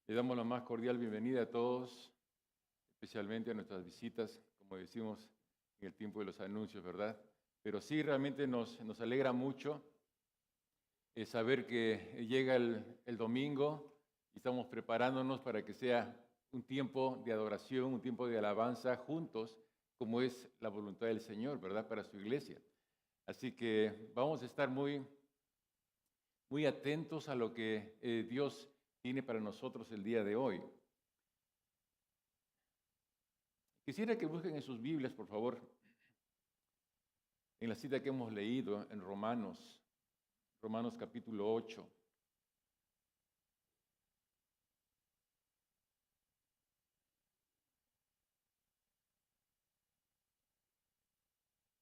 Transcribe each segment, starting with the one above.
Le damos la más cordial bienvenida a todos, especialmente a nuestras visitas, como decimos en el tiempo de los anuncios, ¿verdad? Pero sí, realmente nos alegra mucho saber que llega el domingo y estamos preparándonos para que sea un tiempo de adoración, un tiempo de alabanza juntos, como es la voluntad del Señor, ¿verdad? Para su iglesia. Así que vamos a estar muy atentos a lo que Dios tiene para nosotros el día de hoy. Quisiera que busquen en sus Biblias, por favor, en la cita que hemos leído en Romanos capítulo 8.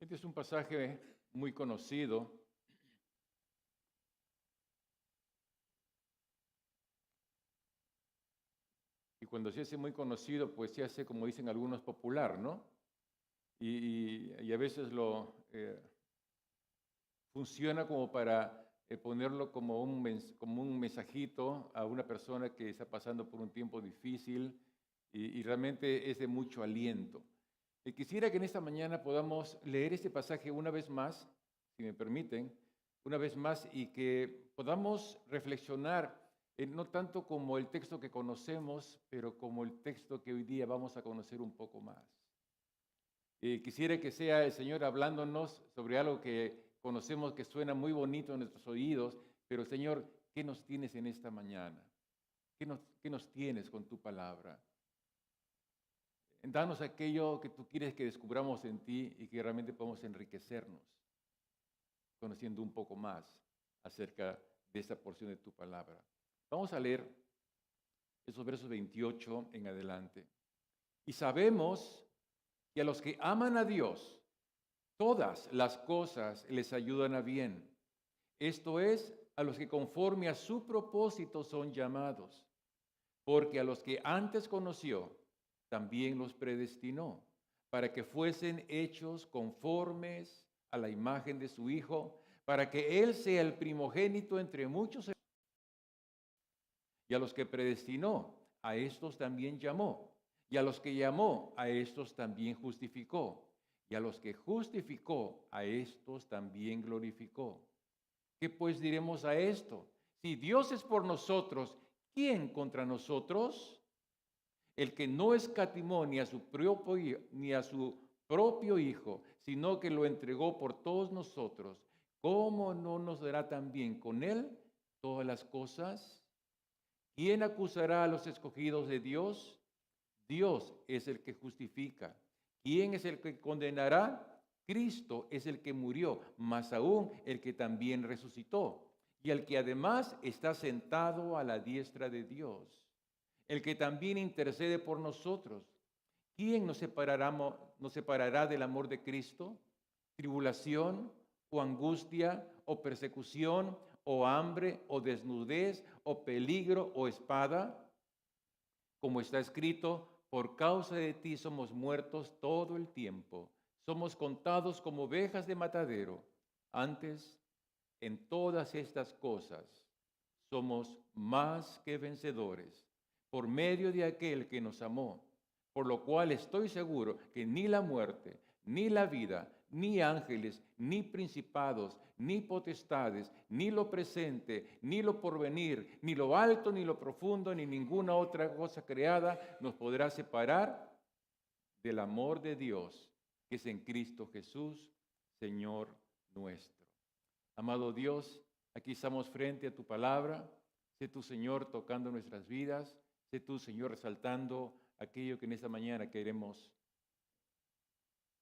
Este es un pasaje muy conocido y cuando se hace muy conocido, pues se hace, como dicen algunos, popular, ¿no? Y a veces funciona como para ponerlo como un mensajito a una persona que está pasando por un tiempo difícil y realmente es de mucho aliento. Quisiera que en esta mañana podamos leer este pasaje una vez más, si me permiten, una vez más, y que podamos reflexionar, no tanto como el texto que conocemos, pero como el texto que hoy día vamos a conocer un poco más. Quisiera que sea el Señor hablándonos sobre algo que conocemos que suena muy bonito en nuestros oídos, pero Señor, ¿qué nos tienes en esta mañana? ¿Qué nos tienes con tu palabra? Danos aquello que tú quieres que descubramos en ti y que realmente podamos enriquecernos, conociendo un poco más acerca de esta porción de tu palabra. Vamos a leer esos versos 28 en adelante. Y sabemos que a los que aman a Dios, todas las cosas les ayudan a bien. Esto es, a los que conforme a su propósito son llamados. Porque a los que antes conoció, también los predestinó, para que fuesen hechos conformes a la imagen de su Hijo, para que Él sea el primogénito entre muchos. Y a los que predestinó, a estos también llamó. Y a los que llamó, a estos también justificó. Y a los que justificó, a estos también glorificó. ¿Qué pues diremos a esto? Si Dios es por nosotros, ¿quién contra nosotros? El que no escatimó ni a su propio Hijo, sino que lo entregó por todos nosotros, ¿cómo no nos dará también con Él todas las cosas? ¿Quién acusará a los escogidos de Dios? Dios es el que justifica. ¿Quién es el que condenará? Cristo es el que murió, más aún el que también resucitó, y el que además está sentado a la diestra de Dios, el que también intercede por nosotros. ¿Quién nos separará del amor de Cristo? ¿Tribulación o angustia o persecución o hambre o desnudez o peligro o espada? Como está escrito, por causa de ti somos muertos todo el tiempo. Somos contados como ovejas de matadero. Antes, en todas estas cosas, somos más que vencedores por medio de aquel que nos amó. Por lo cual estoy seguro que ni la muerte, ni la vida, ni ángeles, ni principados, ni potestades, ni lo presente, ni lo porvenir, ni lo alto, ni lo profundo, ni ninguna otra cosa creada nos podrá separar del amor de Dios que es en Cristo Jesús, Señor nuestro. Amado Dios, aquí estamos frente a tu palabra. Sé tú, Señor, tocando nuestras vidas. Sé tú, Señor, resaltando aquello que en esta mañana queremos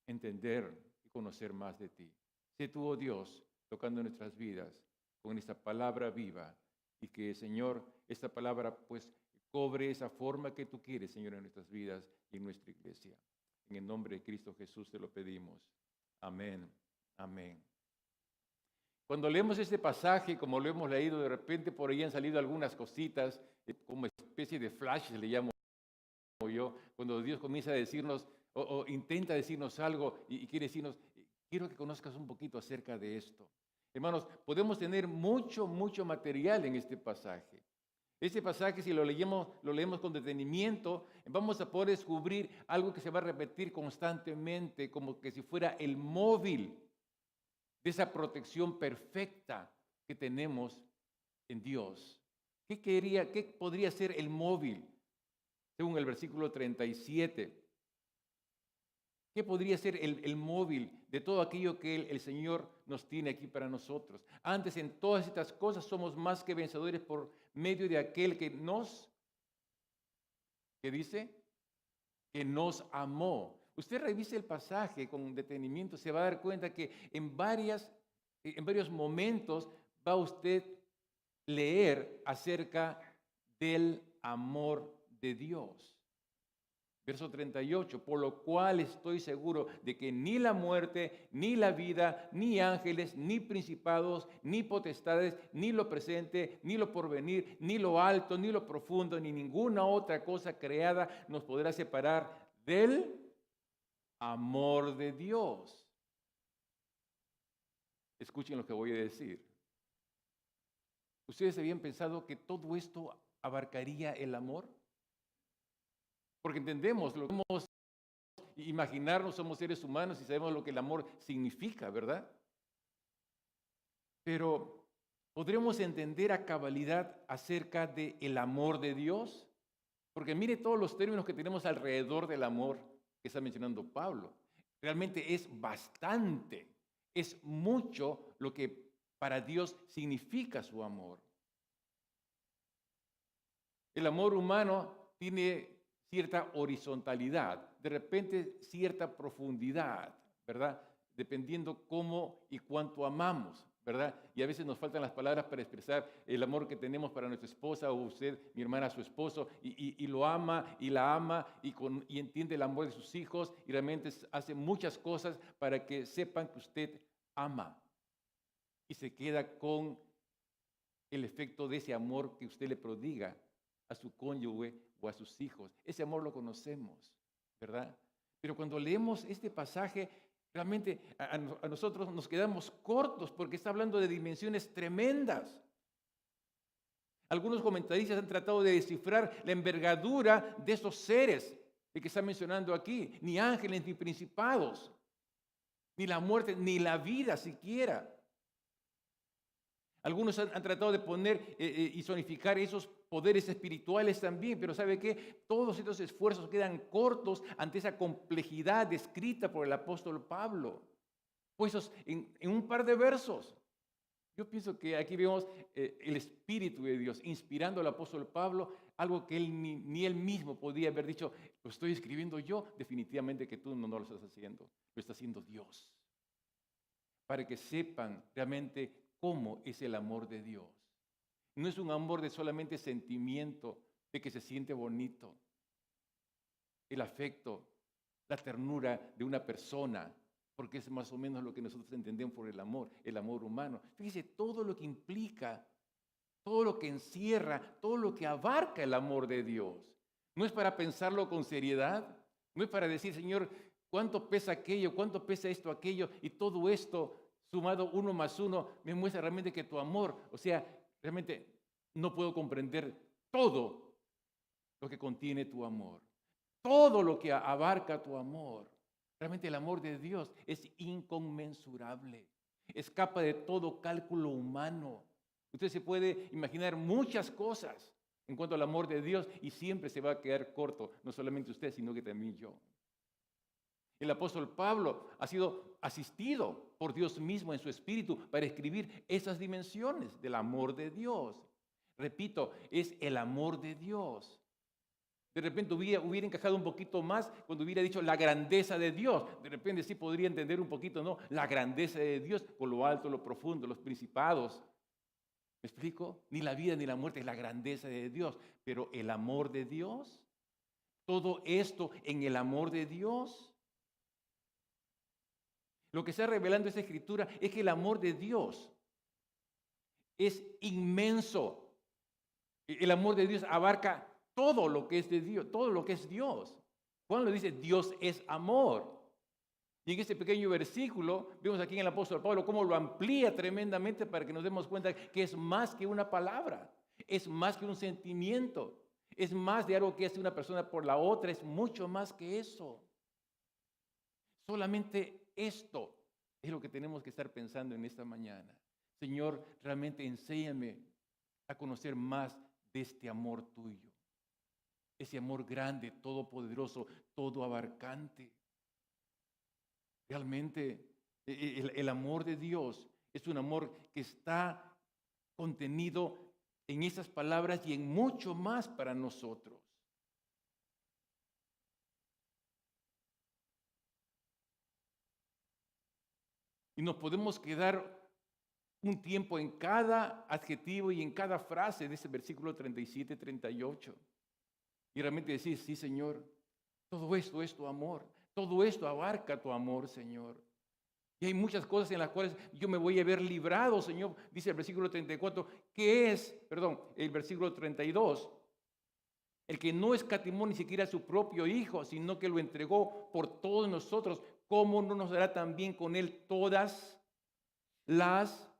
entender y conocer más de ti. Sé tú, oh Dios, tocando nuestras vidas con esta palabra viva y que, Señor, esta palabra pues cobre esa forma que tú quieres, Señor, en nuestras vidas y en nuestra iglesia. En el nombre de Cristo Jesús te lo pedimos. Amén. Amén. Cuando leemos este pasaje, como lo hemos leído, de repente por ahí han salido algunas cositas, como especie de flashes le llamo yo, cuando Dios comienza a decirnos o intenta decirnos algo y quiere decirnos, quiero que conozcas un poquito acerca de esto. Hermanos, podemos tener mucho material en este pasaje. Ese pasaje, si lo leemos con detenimiento, vamos a poder descubrir algo que se va a repetir constantemente, como que si fuera el móvil de esa protección perfecta que tenemos en Dios. ¿Qué podría ser el móvil? Según el versículo 37. ¿Qué podría ser el móvil de todo aquello que el Señor nos tiene aquí para nosotros? Antes, en todas estas cosas somos más que vencedores por medio de aquel que ¿qué dice? Que nos amó. Usted revise el pasaje con detenimiento, se va a dar cuenta que en varios momentos va usted leer acerca del amor de Dios. Verso 38, por lo cual estoy seguro de que ni la muerte, ni la vida, ni ángeles, ni principados, ni potestades, ni lo presente, ni lo porvenir, ni lo alto, ni lo profundo, ni ninguna otra cosa creada nos podrá separar del amor de Dios. Escuchen lo que voy a decir. ¿Ustedes habían pensado que todo esto abarcaría el amor? Porque entendemos, lo podemos imaginarnos, somos seres humanos y sabemos lo que el amor significa, ¿verdad? Pero, ¿podremos entender a cabalidad acerca del amor de Dios? Porque mire todos los términos que tenemos alrededor del amor que está mencionando Pablo. Realmente es bastante, es mucho lo que para Dios significa su amor. El amor humano tiene cierta horizontalidad, de repente cierta profundidad, ¿verdad? Dependiendo cómo y cuánto amamos, ¿verdad? Y a veces nos faltan las palabras para expresar el amor que tenemos para nuestra esposa o usted, mi hermana, a su esposo, y lo ama y la ama y entiende el amor de sus hijos y realmente hace muchas cosas para que sepan que usted ama y se queda con el efecto de ese amor que usted le prodiga a su cónyuge o a sus hijos. Ese amor lo conocemos, ¿verdad? Pero cuando leemos este pasaje, realmente a nosotros nos quedamos cortos porque está hablando de dimensiones tremendas. Algunos comentaristas han tratado de descifrar la envergadura de esos seres que está mencionando aquí. Ni ángeles, ni principados, ni la muerte, ni la vida siquiera. Algunos han tratado de poner y zonificar esos poderes espirituales también, pero ¿sabe qué? Todos estos esfuerzos quedan cortos ante esa complejidad descrita por el apóstol Pablo, puestos en un par de versos. Yo pienso que aquí vemos el Espíritu de Dios inspirando al apóstol Pablo, algo que él ni él mismo podía haber dicho, lo estoy escribiendo yo, definitivamente que tú no lo estás haciendo, lo está haciendo Dios, para que sepan realmente cómo es el amor de Dios. No es un amor de solamente sentimiento, de que se siente bonito. El afecto, la ternura de una persona, porque es más o menos lo que nosotros entendemos por el amor humano. Fíjese, todo lo que implica, todo lo que encierra, todo lo que abarca el amor de Dios. No es para pensarlo con seriedad, no es para decir, Señor, ¿cuánto pesa aquello? ¿Cuánto pesa esto, aquello? Y todo esto sumado 1 más 1, me muestra realmente que tu amor, o sea, realmente no puedo comprender todo lo que contiene tu amor, todo lo que abarca tu amor. Realmente el amor de Dios es inconmensurable, escapa de todo cálculo humano. Usted se puede imaginar muchas cosas en cuanto al amor de Dios y siempre se va a quedar corto, no solamente usted, sino que también yo. El apóstol Pablo ha sido asistido por Dios mismo en su espíritu para escribir esas dimensiones del amor de Dios. Repito, es el amor de Dios. De repente hubiera encajado un poquito más cuando hubiera dicho la grandeza de Dios. De repente sí podría entender un poquito, ¿no? La grandeza de Dios por lo alto, lo profundo, los principados. ¿Me explico? Ni la vida ni la muerte es la grandeza de Dios. Pero el amor de Dios, todo esto en el amor de Dios. Lo que está revelando esta escritura es que el amor de Dios es inmenso. El amor de Dios abarca todo lo que es de Dios, todo lo que es Dios. Juan lo dice, Dios es amor. Y en este pequeño versículo, vemos aquí en el apóstol Pablo cómo lo amplía tremendamente para que nos demos cuenta que es más que una palabra. Es más que un sentimiento. Es más de algo que hace una persona por la otra. Es mucho más que eso. Solamente esto es lo que tenemos que estar pensando en esta mañana. Señor, realmente enséñame a conocer más de este amor tuyo. Ese amor grande, todopoderoso, todo abarcante. Realmente el amor de Dios es un amor que está contenido en esas palabras y en mucho más para nosotros. Y nos podemos quedar un tiempo en cada adjetivo y en cada frase de ese versículo 37, 38. Y realmente decir, sí, Señor, todo esto es tu amor. Todo esto abarca tu amor, Señor. Y hay muchas cosas en las cuales yo me voy a ver librado, Señor. Dice el versículo 34, el versículo 32. El que no escatimó ni siquiera a su propio Hijo, sino que lo entregó por todos nosotros, ¿cómo no nos dará también con Él todas las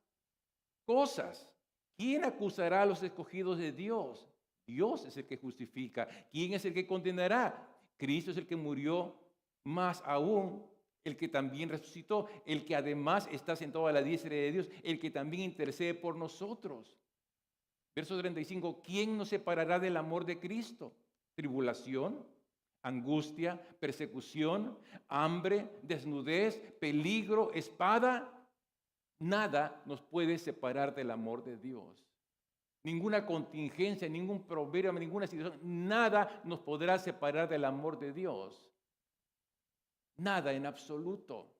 cosas? ¿Quién acusará a los escogidos de Dios? Dios es el que justifica. ¿Quién es el que condenará? Cristo es el que murió, más aún el que también resucitó, el que además está sentado a la diestra de Dios, el que también intercede por nosotros. Verso 35, ¿quién nos separará del amor de Cristo? ¿Tribulación, angustia, persecución, hambre, desnudez, peligro, espada? Nada nos puede separar del amor de Dios. Ninguna contingencia, ningún problema, ninguna situación, nada nos podrá separar del amor de Dios. Nada en absoluto.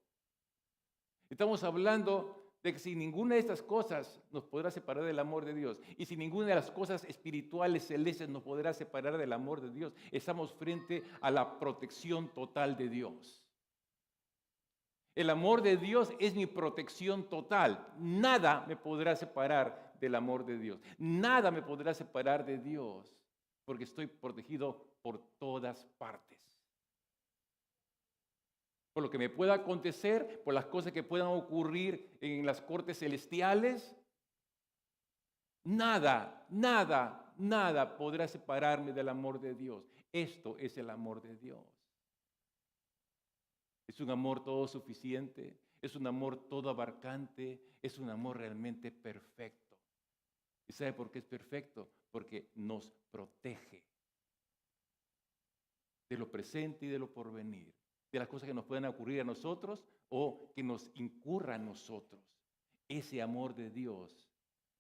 Estamos hablando de que si ninguna de estas cosas nos podrá separar del amor de Dios y si ninguna de las cosas espirituales celestes nos podrá separar del amor de Dios, estamos frente a la protección total de Dios. El amor de Dios es mi protección total. Nada me podrá separar del amor de Dios. Nada me podrá separar de Dios porque estoy protegido por todas partes. Por lo que me pueda acontecer, por las cosas que puedan ocurrir en las cortes celestiales, nada podrá separarme del amor de Dios. Esto es el amor de Dios. Es un amor todo suficiente, es un amor todo abarcante, es un amor realmente perfecto. ¿Y sabe por qué es perfecto? Porque nos protege de lo presente y de lo porvenir, de las cosas que nos puedan ocurrir a nosotros o que nos incurra a nosotros. Ese amor de Dios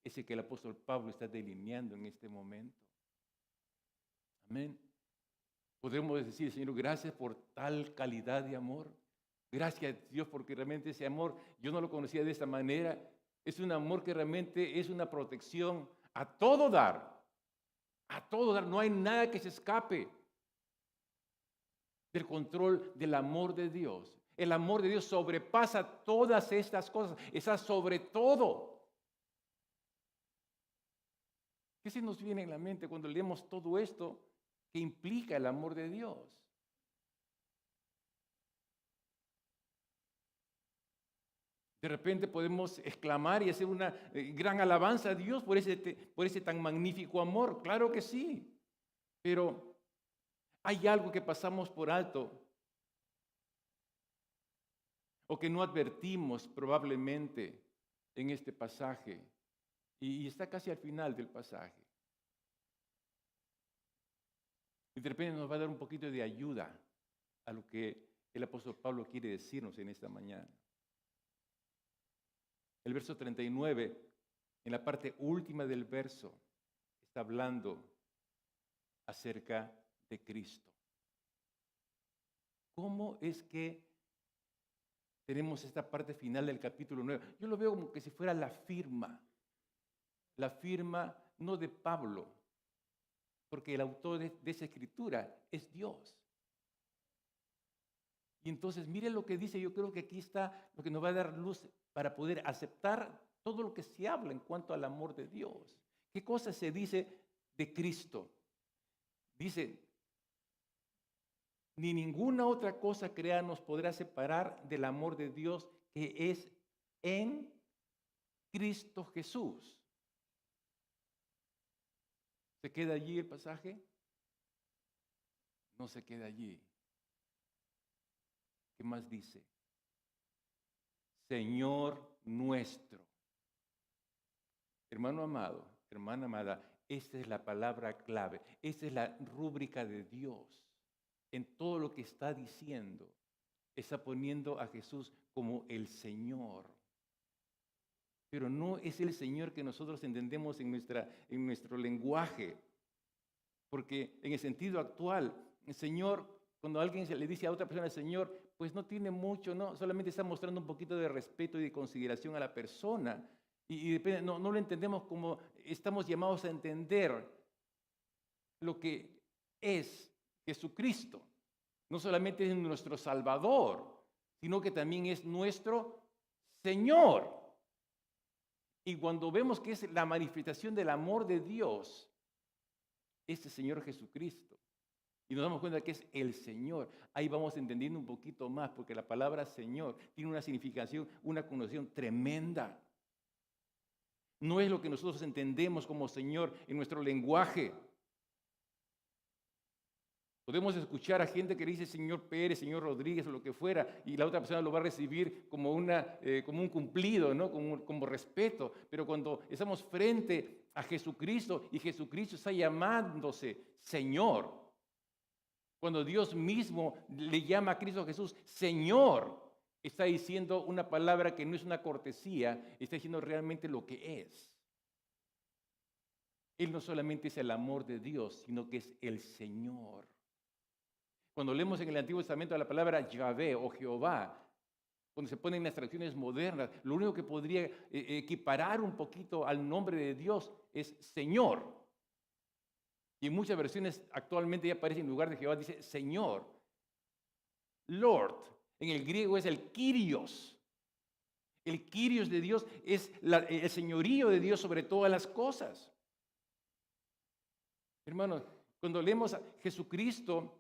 es el que el apóstol Pablo está delineando en este momento. Amén. Podemos decir, Señor, gracias por tal calidad de amor. Gracias, Dios, porque realmente ese amor yo no lo conocía de esta manera. Es un amor que realmente es una protección a todo dar. A todo dar. No hay nada que se escape del control del amor de Dios. El amor de Dios sobrepasa todas estas cosas. Está sobre todo. ¿Qué se nos viene en la mente cuando leemos todo esto que implica el amor de Dios? De repente podemos exclamar y hacer una gran alabanza a Dios por ese tan magnífico amor. Claro que sí. Pero hay algo que pasamos por alto o que no advertimos probablemente en este pasaje. Y está casi al final del pasaje. Y de repente nos va a dar un poquito de ayuda a lo que el apóstol Pablo quiere decirnos en esta mañana. El verso 39, en la parte última del verso, está hablando acerca de Cristo. ¿Cómo es que tenemos esta parte final del capítulo 9? Yo lo veo como que si fuera la firma no de Pablo, porque el autor de esa escritura es Dios. Y entonces, mire lo que dice, yo creo que aquí está lo que nos va a dar luz para poder aceptar todo lo que se habla en cuanto al amor de Dios. ¿Qué cosa se dice de Cristo? Dice, ni ninguna otra cosa creada nos podrá separar del amor de Dios que es en Cristo Jesús. ¿Se queda allí el pasaje? No se queda allí. ¿Qué más dice? Señor nuestro. Hermano amado, hermana amada, esta es la palabra clave. Esta es la rúbrica de Dios. En todo lo que está diciendo, está poniendo a Jesús como el Señor. Pero no es el Señor que nosotros entendemos en nuestro lenguaje. Porque en el sentido actual, el Señor, cuando alguien le dice a otra persona el Señor, pues no tiene mucho, no, solamente está mostrando un poquito de respeto y de consideración a la persona. Y depende, no lo entendemos como estamos llamados a entender lo que es Jesucristo. No solamente es nuestro Salvador, sino que también es nuestro Señor. Y cuando vemos que es la manifestación del amor de Dios, este Señor Jesucristo, y nos damos cuenta que es el Señor, ahí vamos entendiendo un poquito más, porque la palabra Señor tiene una significación, una connotación tremenda. No es lo que nosotros entendemos como Señor en nuestro lenguaje. Podemos escuchar a gente que dice Señor Pérez, Señor Rodríguez o lo que fuera, y la otra persona lo va a recibir como un cumplido, ¿no? Como respeto. Pero cuando estamos frente a Jesucristo y Jesucristo está llamándose Señor, cuando Dios mismo le llama a Cristo Jesús Señor, está diciendo una palabra que no es una cortesía, está diciendo realmente lo que es. Él no solamente es el amor de Dios, sino que es el Señor. Cuando leemos en el Antiguo Testamento la palabra Yahvé o Jehová, cuando se ponen las traducciones modernas, lo único que podría equiparar un poquito al nombre de Dios es Señor. Y en muchas versiones actualmente ya aparece en lugar de Jehová, dice Señor. Lord, en el griego es el Kyrios. El Kyrios de Dios es el señorío de Dios sobre todas las cosas. Hermanos, cuando leemos a Jesucristo,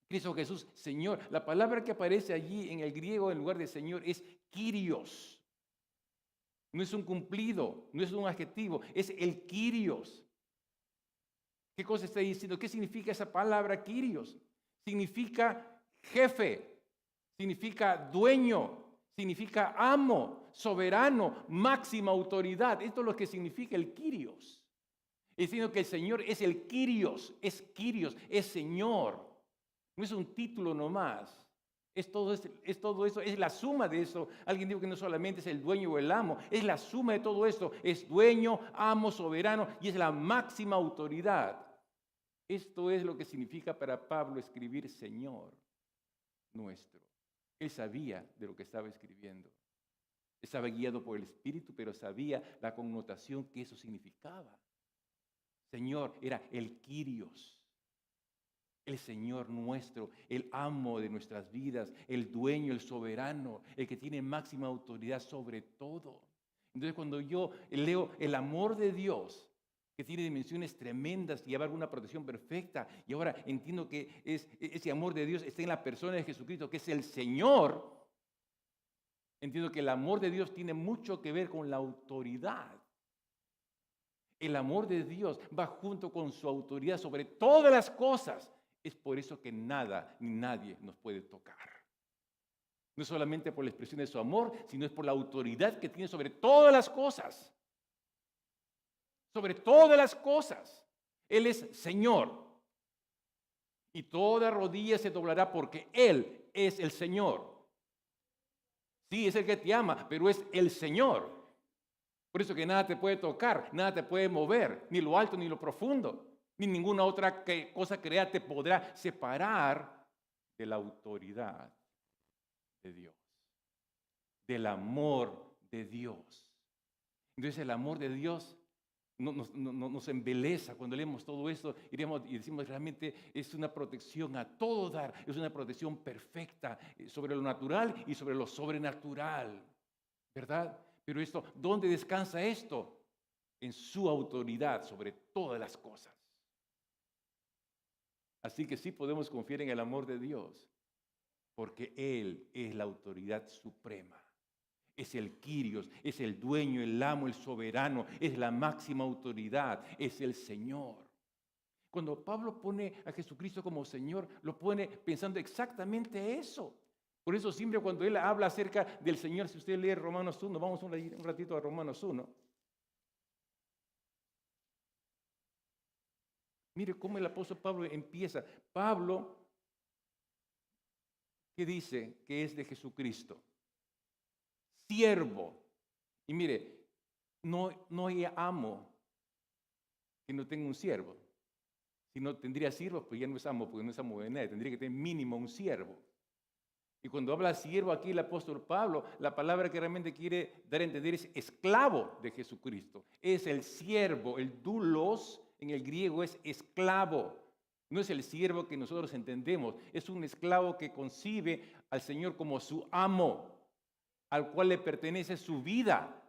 Cristo Jesús, Señor, la palabra que aparece allí en el griego en lugar de Señor es Kyrios. No es un cumplido, no es un adjetivo, es el Kyrios. ¿Qué cosa está diciendo? ¿Qué significa esa palabra Kyrios? Significa jefe, significa dueño, significa amo, soberano, máxima autoridad. Esto es lo que significa el Kyrios. Es diciendo que el Señor es el Kyrios, es Señor. No es un título nomás. Es todo eso, es la suma de eso. Alguien dijo que no solamente es el dueño o el amo, es la suma de todo esto. Es dueño, amo, soberano y es la máxima autoridad. Esto es lo que significa para Pablo escribir Señor nuestro. Él sabía de lo que estaba escribiendo. Estaba guiado por el Espíritu, pero sabía la connotación que eso significaba. Señor era el Kyrios. El Señor nuestro, el amo de nuestras vidas, el dueño, el soberano, el que tiene máxima autoridad sobre todo. Entonces cuando yo leo el amor de Dios, que tiene dimensiones tremendas y lleva una protección perfecta, y ahora entiendo que ese amor de Dios está en la persona de Jesucristo, que es el Señor, entiendo que el amor de Dios tiene mucho que ver con la autoridad. El amor de Dios va junto con su autoridad sobre todas las cosas. Es por eso que nada ni nadie nos puede tocar. No solamente por la expresión de su amor, sino es por la autoridad que tiene sobre todas las cosas. Sobre todas las cosas. Él es Señor. Y toda rodilla se doblará porque Él es el Señor. Sí, es el que te ama, pero es el Señor. Por eso que nada te puede tocar, nada te puede mover, ni lo alto ni lo profundo. Ni ninguna otra cosa creada te podrá separar de la autoridad de Dios, del amor de Dios. Entonces el amor de Dios nos embeleza cuando leemos todo esto y decimos realmente es una protección a todo dar, es una protección perfecta sobre lo natural y sobre lo sobrenatural, ¿verdad? Pero esto, ¿dónde descansa esto? En su autoridad sobre todas las cosas. Así que sí podemos confiar en el amor de Dios, porque Él es la autoridad suprema. Es el Kyrios, es el dueño, el amo, el soberano, es la máxima autoridad, es el Señor. Cuando Pablo pone a Jesucristo como Señor, lo pone pensando exactamente eso. Por eso siempre cuando él habla acerca del Señor, si usted lee Romanos 1, vamos un ratito a Romanos 1. Mire cómo el apóstol Pablo empieza. Pablo, ¿qué dice? Que es de Jesucristo. Siervo. Y mire, no hay amo que no tenga un siervo. Si no tendría siervo, pues ya no es amo, porque no es amo de nadie. Tendría que tener mínimo un siervo. Y cuando habla siervo aquí el apóstol Pablo, la palabra que realmente quiere dar a entender es esclavo de Jesucristo. Es el siervo, el doulos en el griego es esclavo. No es el siervo que nosotros entendemos, es un esclavo que concibe al Señor como su amo, al cual le pertenece su vida.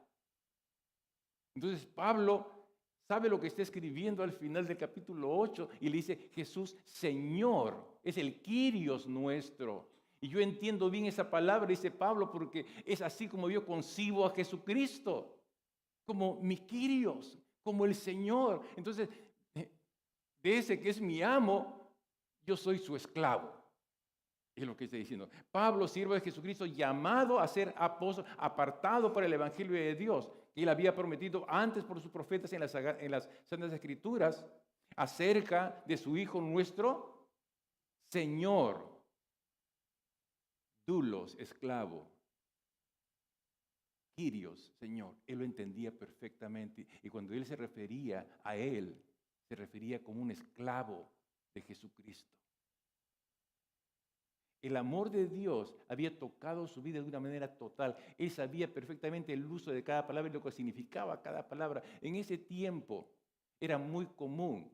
Entonces Pablo sabe lo que está escribiendo al final del capítulo 8 y le dice, Jesús, Señor, es el Kyrios nuestro. Y yo entiendo bien esa palabra, dice Pablo, porque es así como yo concibo a Jesucristo, como mi Kyrios, como el Señor. Entonces, de ese que es mi amo, yo soy su esclavo. Es lo que está diciendo. Pablo, siervo de Jesucristo, llamado a ser apóstol, apartado para el Evangelio de Dios, que él había prometido antes por sus profetas en las Santas Escrituras, acerca de su Hijo nuestro Señor. Doulos, esclavo. Kyrios, Señor. Él lo entendía perfectamente. Y cuando él se refería a él, se refería como un esclavo de Jesucristo. El amor de Dios había tocado su vida de una manera total. Él sabía perfectamente el uso de cada palabra y lo que significaba cada palabra. En ese tiempo era muy común.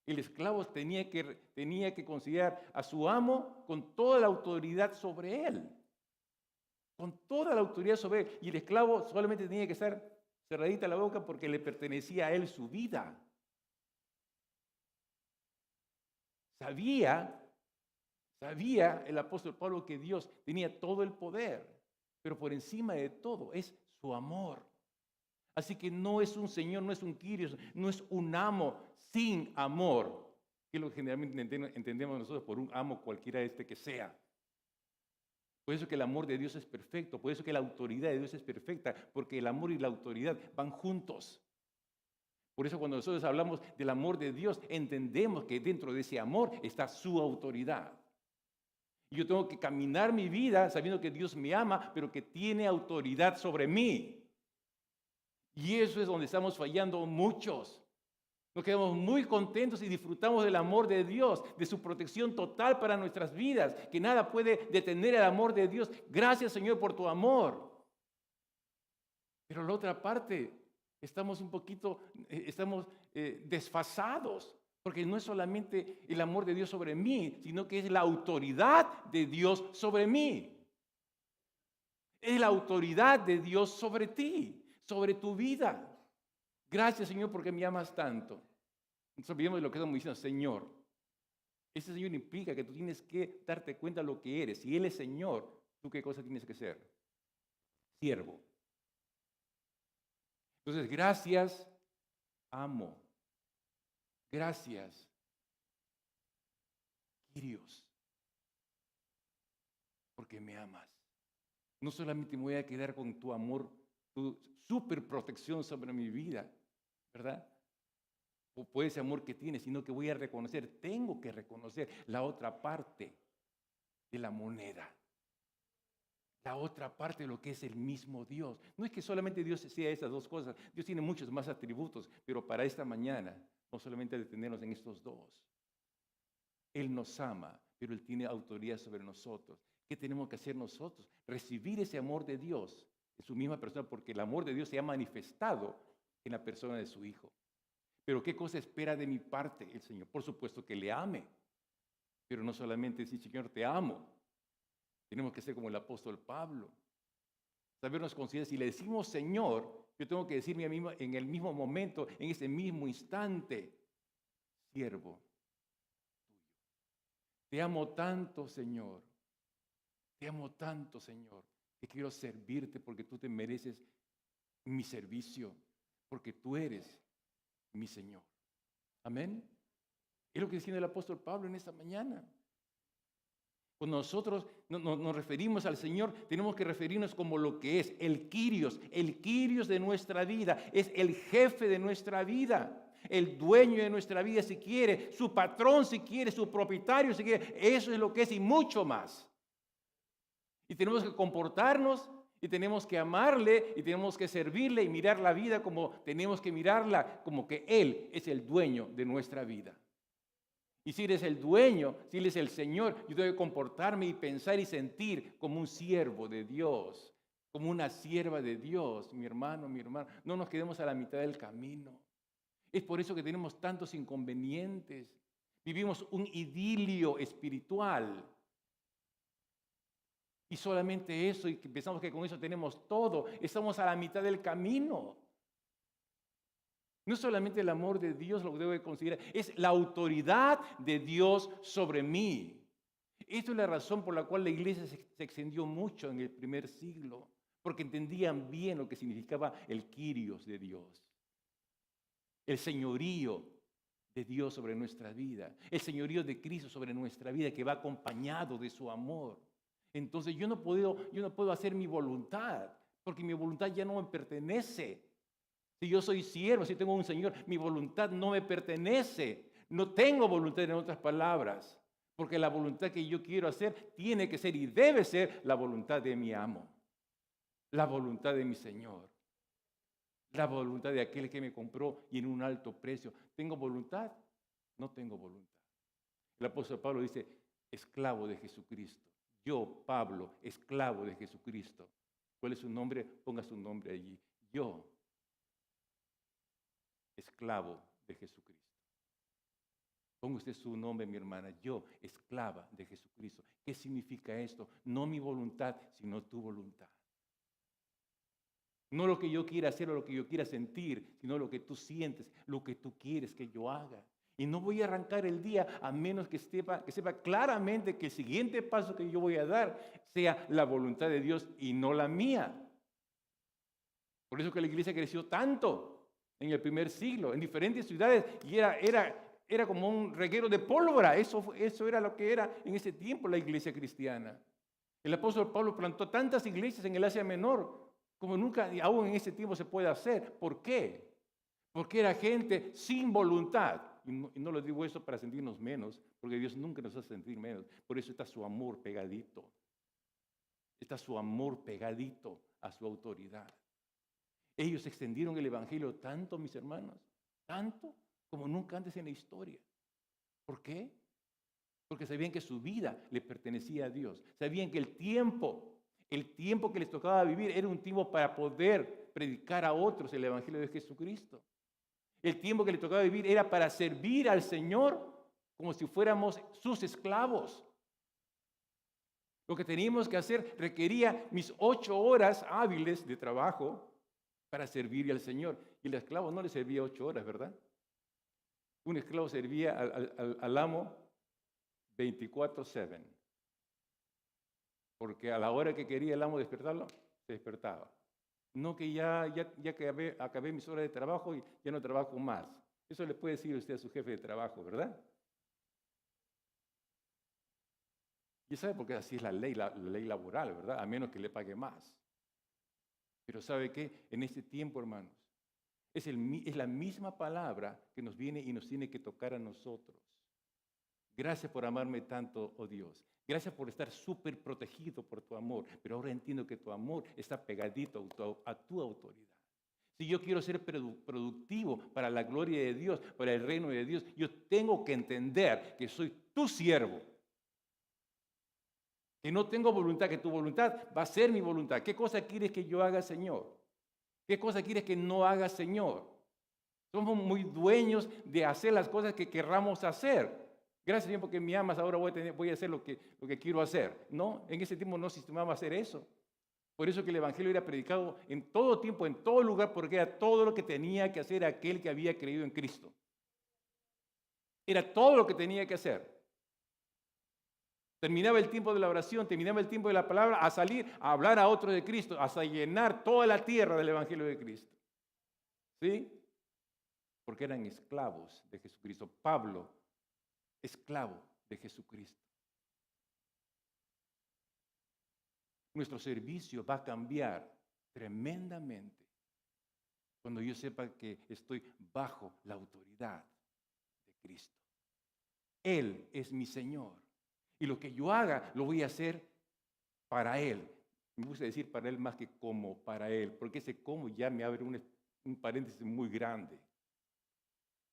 El esclavo tenía que considerar a su amo con toda la autoridad sobre él. Con toda la autoridad sobre él. Y el esclavo solamente tenía que estar cerradita la boca porque le pertenecía a él su vida. Sabía el apóstol Pablo que Dios tenía todo el poder, pero por encima de todo es su amor. Así que no es un Señor, no es un Kyrios, no es un amo sin amor, que es lo que generalmente entendemos nosotros por un amo cualquiera que sea. Por eso que el amor de Dios es perfecto, por eso que la autoridad de Dios es perfecta, porque el amor y la autoridad van juntos. Por eso cuando nosotros hablamos del amor de Dios, entendemos que dentro de ese amor está su autoridad. Y yo tengo que caminar mi vida sabiendo que Dios me ama, pero que tiene autoridad sobre mí. Y eso es donde estamos fallando muchos. Nos quedamos muy contentos y disfrutamos del amor de Dios, de su protección total para nuestras vidas, que nada puede detener el amor de Dios. Gracias, Señor, por tu amor. Pero la otra parte, estamos desfasados. Porque no es solamente el amor de Dios sobre mí, sino que es la autoridad de Dios sobre mí. Es la autoridad de Dios sobre ti, sobre tu vida. Gracias, Señor, porque me amas tanto. Nos olvidemos de lo que estamos diciendo, Señor. Ese Señor implica que tú tienes que darte cuenta de lo que eres. Si Él es Señor, ¿tú qué cosa tienes que ser? Siervo. Entonces, gracias, amo. Gracias, Kyrios, porque me amas. No solamente me voy a quedar con tu amor, tu super protección sobre mi vida, ¿verdad? O por ese amor que tienes, sino que voy a reconocer, tengo que reconocer la otra parte de la moneda. La otra parte de lo que es el mismo Dios. No es que solamente Dios sea esas dos cosas. Dios tiene muchos más atributos, pero para esta mañana no solamente detenernos en estos dos. Él nos ama, pero Él tiene autoridad sobre nosotros. ¿Qué tenemos que hacer nosotros? Recibir ese amor de Dios en su misma persona, porque el amor de Dios se ha manifestado en la persona de su Hijo. Pero ¿qué cosa espera de mi parte el Señor? Por supuesto que le ame, pero no solamente decir, Señor, te amo. Tenemos que ser como el apóstol Pablo. Sabernos considerar, si le decimos Señor, yo tengo que decirme a mí en el mismo momento, en ese mismo instante, siervo tuyo. Te amo tanto, Señor. Te amo tanto, Señor, que quiero servirte porque tú te mereces mi servicio, porque tú eres mi Señor. Amén. Es lo que dice el apóstol Pablo en esta mañana. Cuando nosotros nos referimos al Señor, tenemos que referirnos como lo que es, el Kyrios de nuestra vida, es el jefe de nuestra vida, el dueño de nuestra vida si quiere, su patrón si quiere, su propietario si quiere, eso es lo que es y mucho más. Y tenemos que comportarnos y tenemos que amarle y tenemos que servirle y mirar la vida como tenemos que mirarla, como que Él es el dueño de nuestra vida. Y si Él es el dueño, si Él es el Señor, yo tengo que comportarme y pensar y sentir como un siervo de Dios, como una sierva de Dios, mi hermano, mi hermana. No nos quedemos a la mitad del camino. Es por eso que tenemos tantos inconvenientes. Vivimos un idilio espiritual. Y solamente eso, y pensamos que con eso tenemos todo. Estamos a la mitad del camino. No es solamente el amor de Dios lo que debo de considerar, es la autoridad de Dios sobre mí. Esta es la razón por la cual la iglesia se extendió mucho en el primer siglo, porque entendían bien lo que significaba el Kyrios de Dios, el señorío de Dios sobre nuestra vida, el señorío de Cristo sobre nuestra vida que va acompañado de su amor. Entonces yo no puedo hacer mi voluntad, porque mi voluntad ya no me pertenece. Si yo soy siervo, si tengo un Señor, mi voluntad no me pertenece. No tengo voluntad, en otras palabras, porque la voluntad que yo quiero hacer tiene que ser y debe ser la voluntad de mi amo, la voluntad de mi Señor, la voluntad de aquel que me compró y en un alto precio. ¿Tengo voluntad? No tengo voluntad. El apóstol Pablo dice, esclavo de Jesucristo. Yo, Pablo, esclavo de Jesucristo. ¿Cuál es su nombre? Ponga su nombre allí. Yo, esclavo de Jesucristo. Ponga usted su nombre, mi hermana. Yo, esclava de Jesucristo. ¿Qué significa esto? No mi voluntad, sino tu voluntad. No lo que yo quiera hacer o lo que yo quiera sentir, sino lo que tú sientes, lo que tú quieres que yo haga. Y no voy a arrancar el día a menos que sepa claramente que el siguiente paso que yo voy a dar sea la voluntad de Dios y no la mía. Por eso que la iglesia creció tanto en el primer siglo, en diferentes ciudades, y era como un reguero de pólvora. Eso era lo que era en ese tiempo la iglesia cristiana. El apóstol Pablo plantó tantas iglesias en el Asia Menor como nunca aún en ese tiempo se puede hacer. ¿Por qué? Porque era gente sin voluntad. Y no lo digo eso para sentirnos menos, porque Dios nunca nos hace sentir menos. Por eso está su amor pegadito. Está su amor pegadito a su autoridad. Ellos extendieron el evangelio tanto, mis hermanos, tanto como nunca antes en la historia. ¿Por qué? Porque sabían que su vida le pertenecía a Dios. Sabían que el tiempo que les tocaba vivir era un tiempo para poder predicar a otros el evangelio de Jesucristo. El tiempo que les tocaba vivir era para servir al Señor como si fuéramos sus esclavos. Lo que teníamos que hacer requería mis 8 horas hábiles de trabajo para servir al Señor. Y el esclavo no le servía 8 horas, ¿verdad? Un esclavo servía al amo 24/7. Porque a la hora que quería el amo despertarlo, se despertaba. No que ya que acabé mis horas de trabajo y ya no trabajo más. Eso le puede decir usted a su jefe de trabajo, ¿verdad? Y sabe por qué así es la ley laboral, ¿verdad? A menos que le pague más. Pero ¿sabe qué? En este tiempo, hermanos, es la misma palabra que nos viene y nos tiene que tocar a nosotros. Gracias por amarme tanto, oh Dios. Gracias por estar súper protegido por tu amor. Pero ahora entiendo que tu amor está pegadito a tu autoridad. Si yo quiero ser productivo para la gloria de Dios, para el reino de Dios, yo tengo que entender que soy tu siervo. Que no tengo voluntad, que tu voluntad va a ser mi voluntad. ¿Qué cosa quieres que yo haga, Señor? ¿Qué cosa quieres que no haga, Señor? Somos muy dueños de hacer las cosas que querramos hacer. Gracias, Señor, porque me amas, ahora voy a hacer lo que quiero hacer. No, en ese tiempo no se estimaba hacer eso. Por eso que el evangelio era predicado en todo tiempo, en todo lugar, porque era todo lo que tenía que hacer aquel que había creído en Cristo. Era todo lo que tenía que hacer. Terminaba el tiempo de la oración, terminaba el tiempo de la palabra, a salir a hablar a otro de Cristo, hasta llenar toda la tierra del Evangelio de Cristo. ¿Sí? Porque eran esclavos de Jesucristo. Pablo, esclavo de Jesucristo. Nuestro servicio va a cambiar tremendamente cuando yo sepa que estoy bajo la autoridad de Cristo. Él es mi Señor. Y lo que yo haga, lo voy a hacer para Él. Me gusta decir para Él más que como para Él, porque ese como ya me abre un paréntesis muy grande.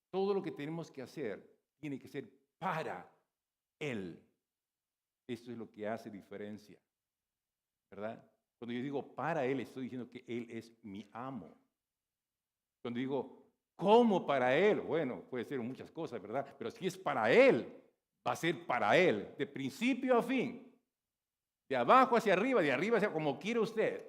Todo lo que tenemos que hacer tiene que ser para Él. Eso es lo que hace diferencia, ¿verdad? Cuando yo digo para Él, estoy diciendo que Él es mi amo. Cuando digo como para Él, bueno, puede ser muchas cosas, ¿verdad? Pero si es para Él, va a ser para Él, de principio a fin. De abajo hacia arriba, de arriba hacia como quiera usted.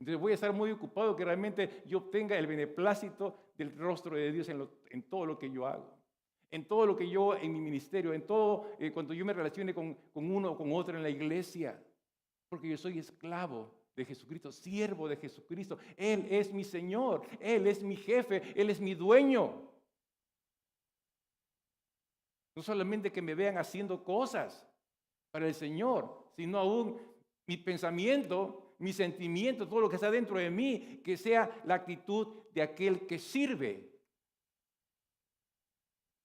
Entonces voy a estar muy ocupado que realmente yo obtenga el beneplácito del rostro de Dios en todo lo que yo hago. En todo lo que yo, en mi ministerio, en todo, cuando yo me relacione con uno o con otro en la iglesia. Porque yo soy esclavo de Jesucristo, siervo de Jesucristo. Él es mi Señor, Él es mi jefe, Él es mi dueño. No solamente que me vean haciendo cosas para el Señor, sino aún mi pensamiento, mi sentimiento, todo lo que está dentro de mí, que sea la actitud de aquel que sirve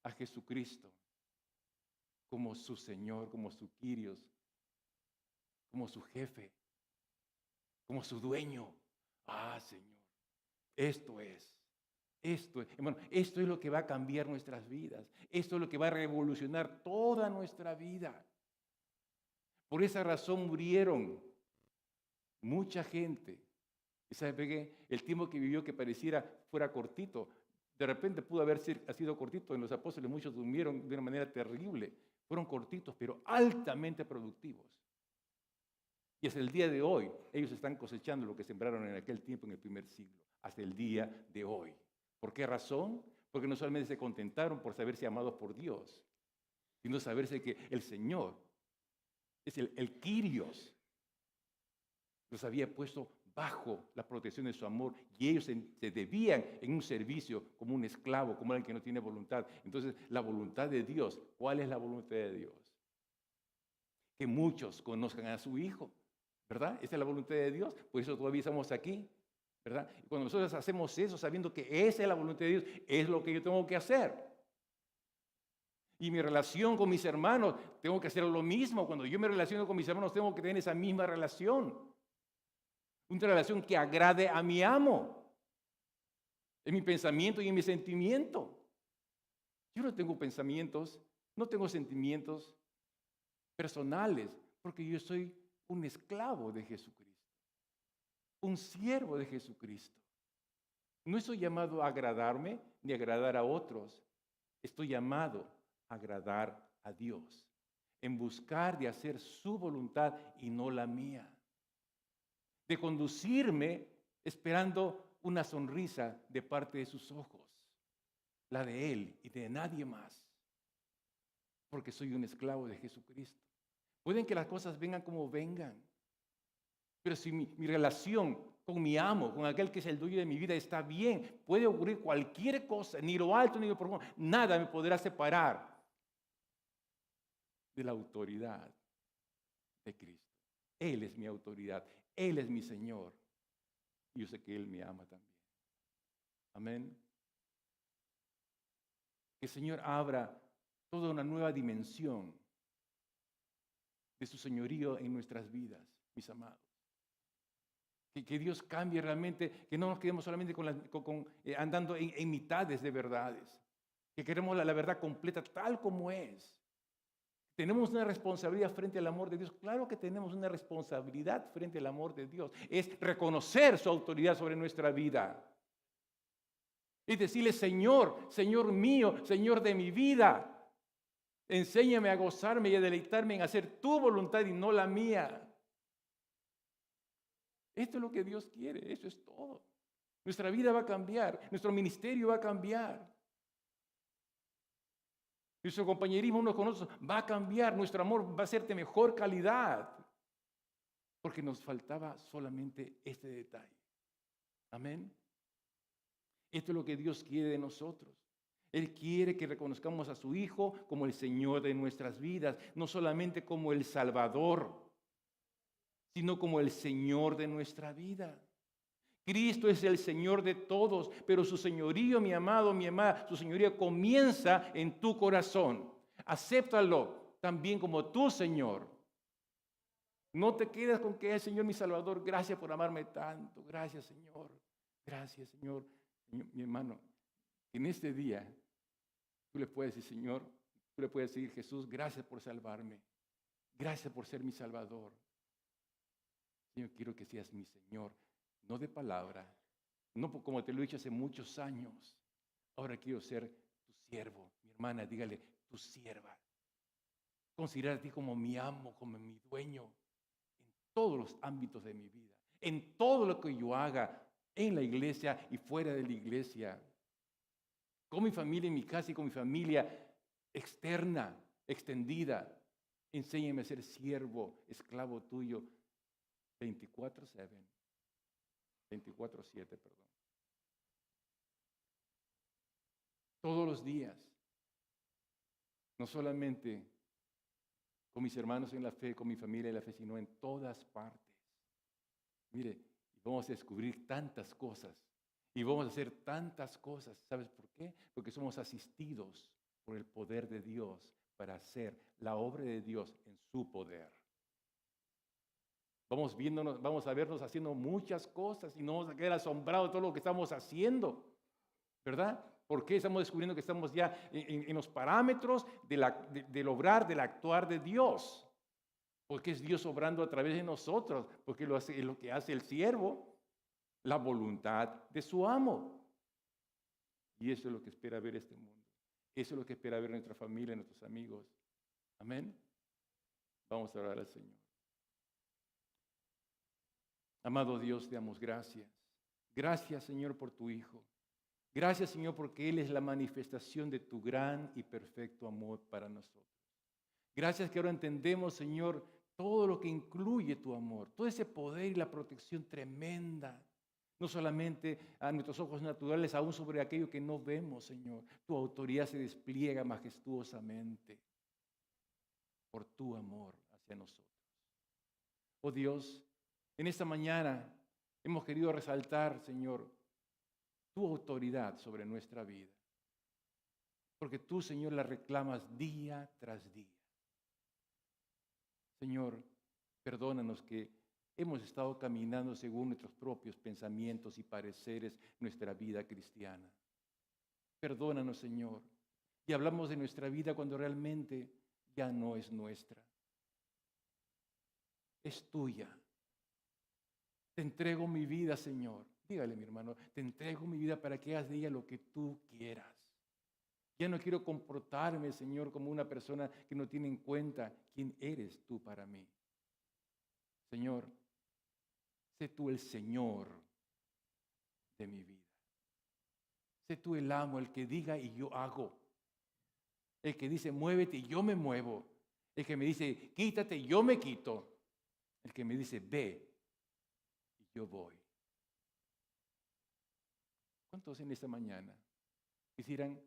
a Jesucristo como su Señor, como su Kyrios, como su jefe, como su dueño. Ah, Señor, esto es. Hermano, esto es lo que va a cambiar nuestras vidas. Esto es lo que va a revolucionar toda nuestra vida. Por esa razón murieron mucha gente. ¿Y sabe qué? El tiempo que vivió que pareciera fuera cortito, de repente pudo haber sido cortito. En los apóstoles muchos durmieron de una manera terrible. Fueron cortitos, pero altamente productivos. Y hasta el día de hoy, ellos están cosechando lo que sembraron en aquel tiempo, en el primer siglo, hasta el día de hoy. ¿Por qué razón? Porque no solamente se contentaron por saberse amados por Dios, sino saberse que el Señor es el Kyrios. Los había puesto bajo la protección de su amor y ellos se debían en un servicio como un esclavo, como alguien que no tiene voluntad. Entonces, la voluntad de Dios, ¿cuál es la voluntad de Dios? Que muchos conozcan a su Hijo, ¿verdad? Esa es la voluntad de Dios, por eso todavía estamos aquí, ¿verdad? Y cuando nosotros hacemos eso, sabiendo que esa es la voluntad de Dios, es lo que yo tengo que hacer. Y mi relación con mis hermanos, tengo que hacer lo mismo. Cuando yo me relaciono con mis hermanos, tengo que tener esa misma relación. Una relación que agrade a mi amo. En mi pensamiento y en mi sentimiento. Yo no tengo pensamientos, no tengo sentimientos personales, porque yo soy un esclavo de Jesucristo. Un siervo de Jesucristo. No estoy llamado a agradarme ni a agradar a otros. Estoy llamado a agradar a Dios. En buscar de hacer su voluntad y no la mía. De conducirme esperando una sonrisa de parte de sus ojos, la de Él y de nadie más, porque soy un esclavo de Jesucristo. Pueden que las cosas vengan como vengan, pero si mi relación con mi amo, con aquel que es el dueño de mi vida está bien, puede ocurrir cualquier cosa, ni lo alto ni lo profundo, nada me podrá separar de la autoridad de Cristo. Él es mi autoridad, Él es mi Señor. Y yo sé que Él me ama también. Amén. Que el Señor abra toda una nueva dimensión de su señorío en nuestras vidas, mis amados. Que Dios cambie realmente, que no nos quedemos solamente andando en mitades de verdades. Que queremos la verdad completa tal como es. ¿Tenemos una responsabilidad frente al amor de Dios? Claro que tenemos una responsabilidad frente al amor de Dios. Es reconocer su autoridad sobre nuestra vida. Y decirle, Señor, Señor mío, Señor de mi vida, enséñame a gozarme y a deleitarme en hacer tu voluntad y no la mía. Esto es lo que Dios quiere, eso es todo. Nuestra vida va a cambiar, nuestro ministerio va a cambiar. Nuestro compañerismo unos con otros va a cambiar, nuestro amor va a ser de mejor calidad, porque nos faltaba solamente este detalle. Amén. Esto es lo que Dios quiere de nosotros. Él quiere que reconozcamos a su Hijo como el Señor de nuestras vidas, no solamente como el Salvador, sino como el Señor de nuestra vida. Cristo es el Señor de todos, pero su señorío, mi amado, mi amada, su señorío comienza en tu corazón. Acéptalo también como tu Señor. No te quedes con que es Señor mi Salvador. Gracias por amarme tanto. Gracias, Señor. Gracias, Señor. Mi hermano, en este día tú le puedes decir, Señor, tú le puedes decir, Jesús, gracias por salvarme. Gracias por ser mi Salvador. Señor, quiero que seas mi Señor. No de palabra, no como te lo he dicho hace muchos años. Ahora quiero ser tu siervo. Mi hermana, dígale, tu sierva. Considera a ti como mi amo, como mi dueño, en todos los ámbitos de mi vida, en todo lo que yo haga, en la iglesia y fuera de la iglesia, con mi familia en mi casa y con mi familia externa, extendida. Enséñame a ser siervo, esclavo tuyo, 24/7. 24/7, perdón. Todos los días. No solamente con mis hermanos en la fe, con mi familia en la fe, sino en todas partes. Mire, vamos a descubrir tantas cosas y vamos a hacer tantas cosas. ¿Sabes por qué? Porque somos asistidos por el poder de Dios para hacer la obra de Dios en su poder. Vamos a vernos haciendo muchas cosas y no vamos a quedar asombrados de todo lo que estamos haciendo, ¿verdad? Porque estamos descubriendo que estamos ya en los parámetros del obrar, del actuar de Dios. Porque es Dios obrando a través de nosotros, porque es lo que hace el siervo, la voluntad de su amo. Y eso es lo que espera ver este mundo. Eso es lo que espera ver nuestra familia, nuestros amigos. Amén. Vamos a orar al Señor. Amado Dios, te damos gracias. Gracias, Señor, por tu Hijo. Gracias, Señor, porque Él es la manifestación de tu gran y perfecto amor para nosotros. Gracias que ahora entendemos, Señor, todo lo que incluye tu amor, todo ese poder y la protección tremenda, no solamente a nuestros ojos naturales, aún sobre aquello que no vemos, Señor. Tu autoridad se despliega majestuosamente por tu amor hacia nosotros. Oh Dios, en esta mañana hemos querido resaltar, Señor, tu autoridad sobre nuestra vida. Porque tú, Señor, la reclamas día tras día. Señor, perdónanos que hemos estado caminando según nuestros propios pensamientos y pareceres nuestra vida cristiana. Perdónanos, Señor. Y hablamos de nuestra vida cuando realmente ya no es nuestra. Es tuya. Te entrego mi vida, Señor. Dígale, mi hermano, te entrego mi vida para que hagas de ella lo que tú quieras. Ya no quiero comportarme, Señor, como una persona que no tiene en cuenta quién eres tú para mí. Señor, sé tú el Señor de mi vida. Sé tú el amo, el que diga y yo hago. El que dice muévete y yo me muevo. El que me dice quítate y yo me quito. El que me dice ve y yo voy. ¿Cuántos en esta mañana quisieran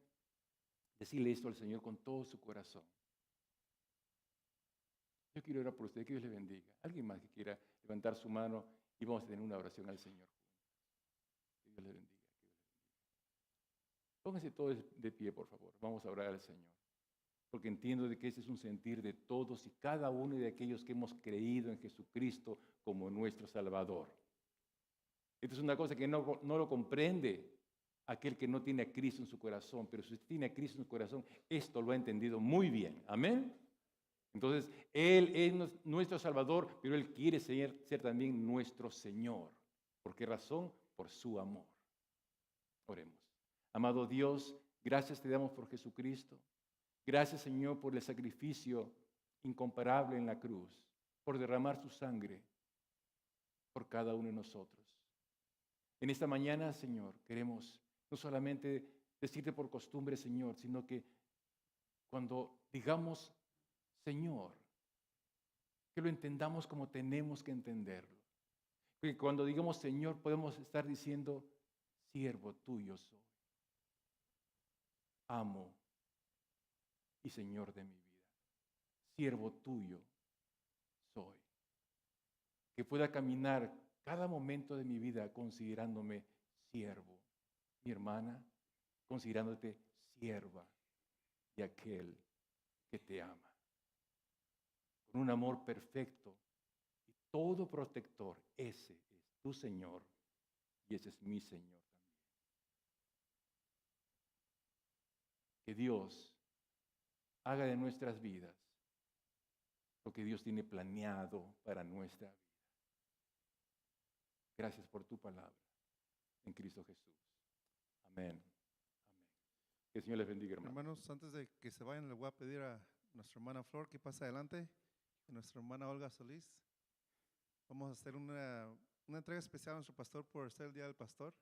decirle esto al Señor con todo su corazón? Yo quiero orar por usted, que Dios le bendiga. Alguien más que quiera levantar su mano y vamos a tener una oración al Señor. Que Dios le bendiga. Pónganse todos de pie, por favor. Vamos a orar al Señor. Porque entiendo de que ese es un sentir de todos y cada uno de aquellos que hemos creído en Jesucristo como nuestro Salvador. Esto es una cosa que no lo comprende aquel que no tiene a Cristo en su corazón, pero si usted tiene a Cristo en su corazón, esto lo ha entendido muy bien. Amén. Entonces, Él es nuestro Salvador, pero Él quiere ser también nuestro Señor. ¿Por qué razón? Por su amor. Oremos. Amado Dios, gracias te damos por Jesucristo. Gracias, Señor, por el sacrificio incomparable en la cruz, por derramar su sangre por cada uno de nosotros. En esta mañana, Señor, queremos no solamente decirte por costumbre, Señor, sino que cuando digamos Señor, que lo entendamos como tenemos que entenderlo. Que cuando digamos Señor podemos estar diciendo, siervo tuyo soy, amo y Señor de mi vida, siervo tuyo soy. Que pueda caminar cada momento de mi vida considerándome siervo, mi hermana, considerándote sierva de aquel que te ama. Con un amor perfecto y todo protector. Ese es tu Señor y ese es mi Señor también. Que Dios haga de nuestras vidas lo que Dios tiene planeado para nuestra vida. Gracias por tu palabra en Cristo Jesús. Amén. Amén. Que el Señor les bendiga, hermano. Hermanos, antes de que se vayan, le voy a pedir a nuestra hermana Flor que pase adelante, y nuestra hermana Olga Solís. Vamos a hacer una entrega especial a nuestro pastor por ser el Día del Pastor.